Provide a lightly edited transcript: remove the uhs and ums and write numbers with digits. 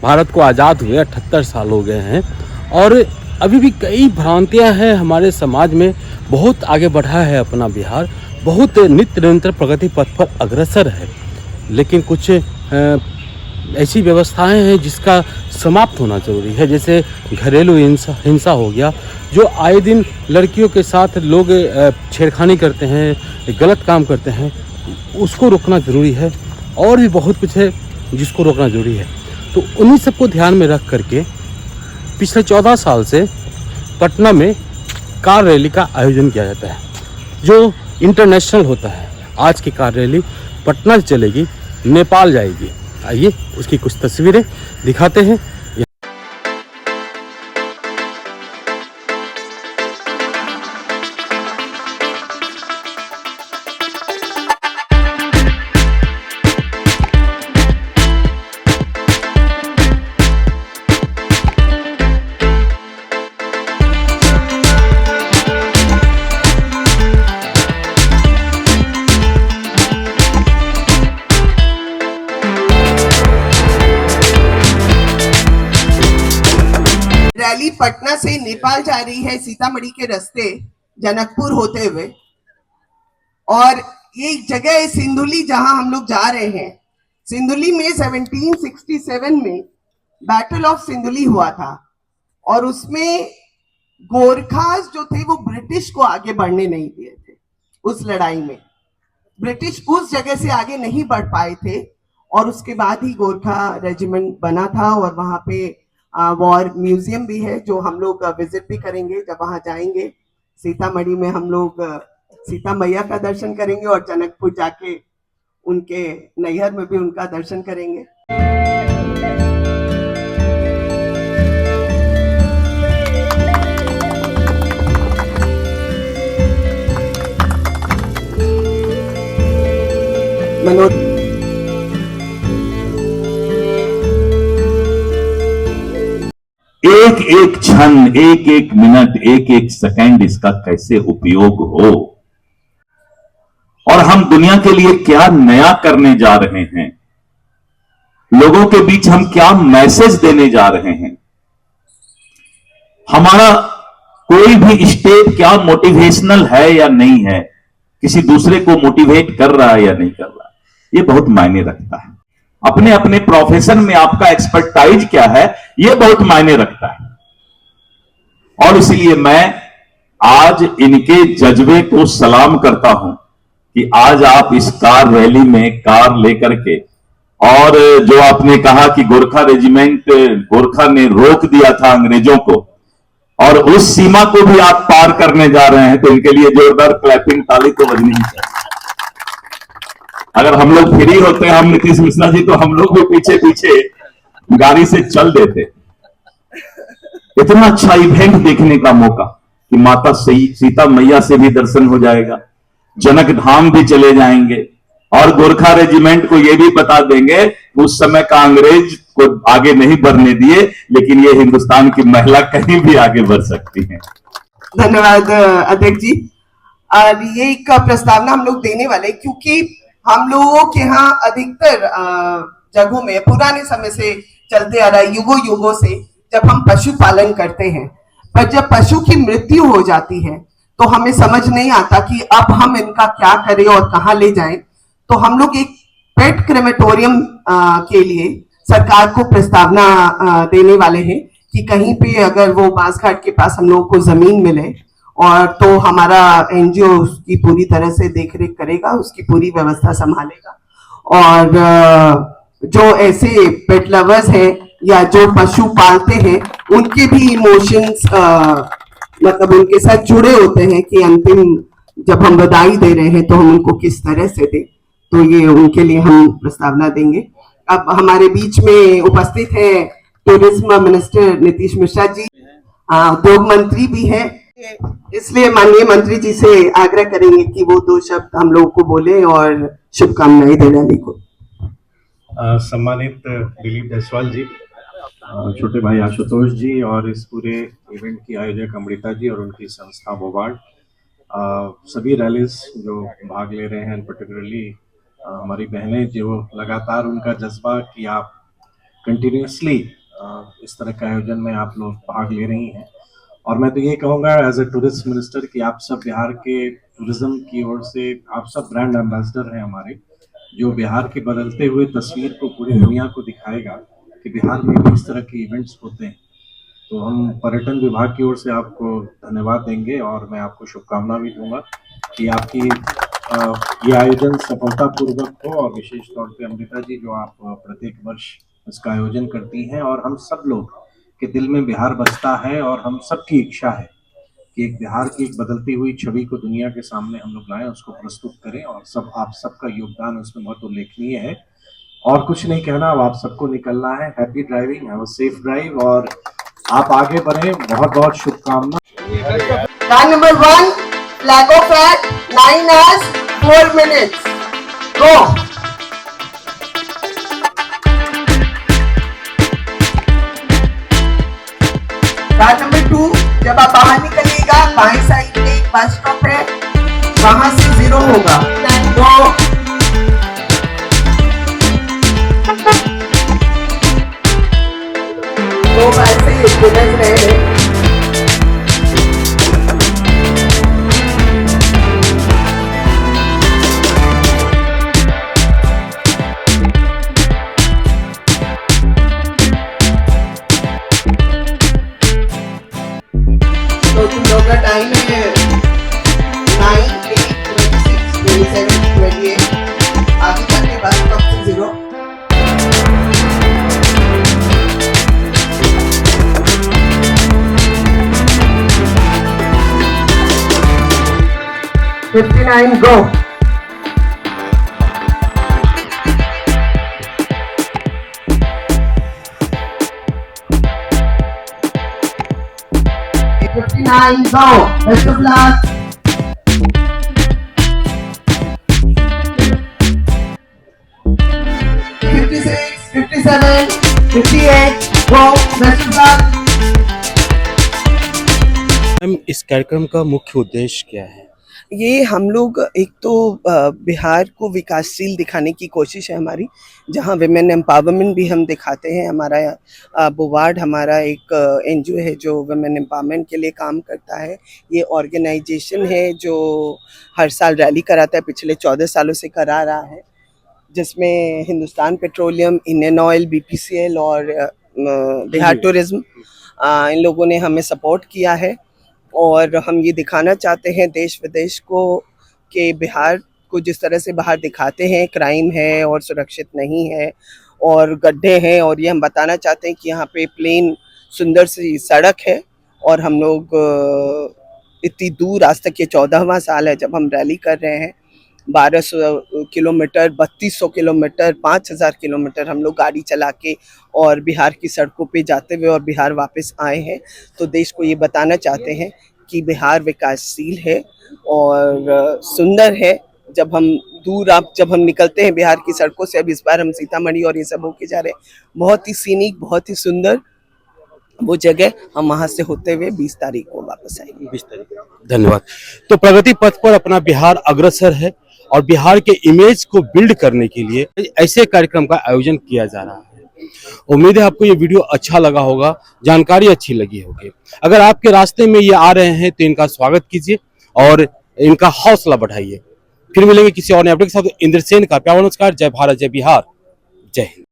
भारत को आज़ाद हुए 78 साल हो गए हैं और अभी भी कई भ्रांतियां हैं हमारे समाज में। बहुत आगे बढ़ा है अपना बिहार, बहुत नित्य निरंतर प्रगति पथ पर अग्रसर है, लेकिन कुछ ऐसी व्यवस्थाएं हैं जिसका समाप्त होना ज़रूरी है। जैसे घरेलू हिंसा हो गया, जो आए दिन लड़कियों के साथ लोग छेड़खानी करते हैं, गलत काम करते हैं, उसको रोकना ज़रूरी है। और भी बहुत कुछ है जिसको रोकना ज़रूरी है। तो उन्हीं सबको ध्यान में रख करके पिछले 14 साल से पटना में कार रैली का आयोजन किया जाता है, जो इंटरनेशनल होता है। आज की कार रैली पटना से चलेगी, नेपाल जाएगी। आइए उसकी कुछ तस्वीरें दिखाते हैं। रैली पटना से नेपाल जा रही है, सीतामढ़ी के रास्ते जनकपुर होते हुए। और ये एक जगह है सिंधुली, जहां हम लोग जा रहे हैं। सिंधुली में 1767 में बैटल ऑफ सिंधुली हुआ था और उसमें गोरखास जो थे वो ब्रिटिश को आगे बढ़ने नहीं दिए थे। उस लड़ाई में ब्रिटिश उस जगह से आगे नहीं बढ़ पाए थे और उसके बाद ही गोरखा रेजिमेंट बना था। और वहां पे वॉर म्यूजियम भी है जो हम लोग विजिट भी करेंगे। जब वहां जाएंगे सीतामढ़ी में हम लोग सीता मैया का दर्शन करेंगे और जनकपुर जाके उनके नैहर में भी उनका दर्शन करेंगे। मनोज एक एक क्षण, एक एक मिनट, एक एक सेकंड इसका कैसे उपयोग हो और हम दुनिया के लिए क्या नया करने जा रहे हैं, लोगों के बीच हम क्या मैसेज देने जा रहे हैं, हमारा कोई भी स्टेप क्या मोटिवेशनल है या नहीं है, किसी दूसरे को मोटिवेट कर रहा है या नहीं कर रहा, ये बहुत मायने रखता है। अपने अपने प्रोफेशन में आपका एक्सपर्टाइज क्या है, यह बहुत मायने रखता है। और इसलिए मैं आज इनके जज्बे को सलाम करता हूं कि आज आप इस कार रैली में कार लेकर के, और जो आपने कहा कि गोरखा रेजिमेंट, गोरखा ने रोक दिया था अंग्रेजों को, और उस सीमा को भी आप पार करने जा रहे हैं, तो इनके लिए जोरदार क्लैपिंग ताली तो बजनी चाहिए। अगर हम लोग फ्री होते हैं, हम नीतीश मिश्रा जी, तो हम लोग भी पीछे पीछे गाड़ी से चल देते। इतना अच्छा इवेंट देखने का मौका कि माता सीता मैया से भी दर्शन हो जाएगा, जनक धाम भी चले जाएंगे और गोरखा रेजिमेंट को यह भी बता देंगे उस समय का अंग्रेज को आगे नहीं बढ़ने दिए, लेकिन ये हिंदुस्तान की महिला कहीं भी आगे बढ़ सकती है। धन्यवाद अध्यक्ष जी। और ये एक प्रस्तावना हम लोग देने वाले, क्योंकि हम लोगों के यहाँ अधिकतर जगहों में पुराने समय से चलते आ रहा है, युगों युगों से, जब हम पशुपालन करते हैं, पर जब पशु की मृत्यु हो जाती है तो हमें समझ नहीं आता कि अब हम इनका क्या करें और कहाँ ले जाएं। तो हम लोग एक पेट क्रेमेटोरियम के लिए सरकार को प्रस्तावना देने वाले हैं कि कहीं पे अगर वो बांसघाट के पास हम लोगों को जमीन मिले और तो हमारा एनजीओ उसकी पूरी तरह से देखरेख करेगा, उसकी पूरी व्यवस्था संभालेगा। और जो ऐसे पेट लवर्स हैं या जो पशु पालते हैं, उनके भी इमोशंस मतलब उनके साथ जुड़े होते हैं कि अंतिम जब हम बधाई दे रहे हैं तो हम उनको किस तरह से दें। तो ये उनके लिए हम प्रस्तावना देंगे। अब हमारे बीच में उपस्थित है टूरिज्म मिनिस्टर नीतीश मिश्रा जी, उद्योग मंत्री भी हैं, इसलिए माननीय मंत्री जी से आग्रह करेंगे कि वो 2 शब्द हम लोगों को बोले और शुभकामनाएं दें रैली को। सम्मानित दिलीप जायसवाल जी, छोटे भाई आशुतोष जी और इस पूरे इवेंट की आयोजक अमृता जी और उनकी संस्था बोबार्ड, सभी रैलीज जो भाग ले रहे हैं, पर्टिकुलरली हमारी बहनें जो लगातार उनका जज्बा कि आप कंटिन्यूसली इस तरह के आयोजन में आप लोग भाग ले रही हैं। और मैं तो ये कहूँगा एज ए टूरिस्ट मिनिस्टर कि आप सब बिहार के टूरिज्म की ओर से आप सब ब्रांड एम्बेसडर हैं हमारे, जो बिहार की बदलते हुए तस्वीर को पूरी दुनिया को दिखाएगा कि बिहार में भी इस तरह के इवेंट्स होते हैं। तो हम पर्यटन विभाग की ओर से आपको धन्यवाद देंगे और मैं आपको शुभकामना भी दूंगा कि आपकी ये आयोजन सफलतापूर्वक हो। और विशेष तौर पे अमृता जी, जो आप प्रत्येक वर्ष इसका आयोजन करती हैं, और हम सब लोग के दिल में बिहार बसता है और हम सबकी इच्छा है कि एक बिहार की एक बदलती हुई छवि को दुनिया के सामने हम लोग लाएं, उसको प्रस्तुत करें, और सब आप सबका योगदान उसमें बहुत उल्लेखनीय है। और कुछ नहीं कहना, अब आप सबको निकलना है। Happy driving, have a safe drive, और आप आगे बढ़े। बहुत बहुत शुभकामना। Car number 1, flag of fat, 9 hours, 4 minutes. Go. Car number 2, जब आप बाहर निकलिएगा, बाएं साइड में एक बस स्टॉप है, वहां से 0 होगा। Go. दो ऐसे गुजर रहे हैं। तो तुम लोग का टाइम है 9, 8, 26, 27, 28। आगे जाके बस स्टॉप से 0। $59, go. $59, go. Best of luck. $56, $57, $58, go. Best of luck. Ma'am, इस कार्यक्रम का मुख्य उद्देश्य क्या है? ये हम लोग एक तो बिहार को विकासशील दिखाने की कोशिश है हमारी, जहाँ विमेन एम्पावरमेंट भी हम दिखाते हैं। हमारा बोवार्ड हमारा एक एनजीओ है जो विमेन एम्पावरमेंट के लिए काम करता है। ये ऑर्गेनाइजेशन है जो हर साल रैली कराता है, पिछले 14 सालों से करा रहा है, जिसमें Hindustan petroleum, Indian oil, BPCL और बिहार टूरिज्म, इन लोगों ने हमें सपोर्ट किया है। और हम ये दिखाना चाहते हैं देश विदेश को कि बिहार को जिस तरह से बाहर दिखाते हैं क्राइम है और सुरक्षित नहीं है और गड्ढे हैं, और ये हम बताना चाहते हैं कि यहाँ पे प्लेन सुंदर सी सड़क है। और हम लोग इतनी दूर, आज तक ये 14वां साल है जब हम रैली कर रहे हैं। 1200 किलोमीटर, 3200 किलोमीटर, 5000 किलोमीटर हम लोग गाड़ी चला के और बिहार की सड़कों पे जाते हुए और बिहार वापस आए हैं। तो देश को ये बताना चाहते हैं कि बिहार विकासशील है और सुंदर है। जब हम निकलते हैं बिहार की सड़कों से, अब इस बार हम सीतामढ़ी और ये सब होके जा रहे हैं, बहुत ही सीनिक, बहुत ही सुंदर वो जगह, हम वहां से होते हुए 20 तारीख को वापस आएंगे। 20 तारीख। धन्यवाद। तो प्रगति पथ पर अपना बिहार अग्रसर है और बिहार के इमेज को बिल्ड करने के लिए ऐसे कार्यक्रम का आयोजन किया जा रहा है। उम्मीद है आपको ये वीडियो अच्छा लगा होगा, जानकारी अच्छी लगी होगी। अगर आपके रास्ते में ये आ रहे हैं तो इनका स्वागत कीजिए और इनका हौसला बढ़ाइए। फिर मिलेंगे किसी और नए अपडेट के साथ। इंद्रसेन का प्यार नमस्कार। जय भारत, जय बिहार, जय हिंद।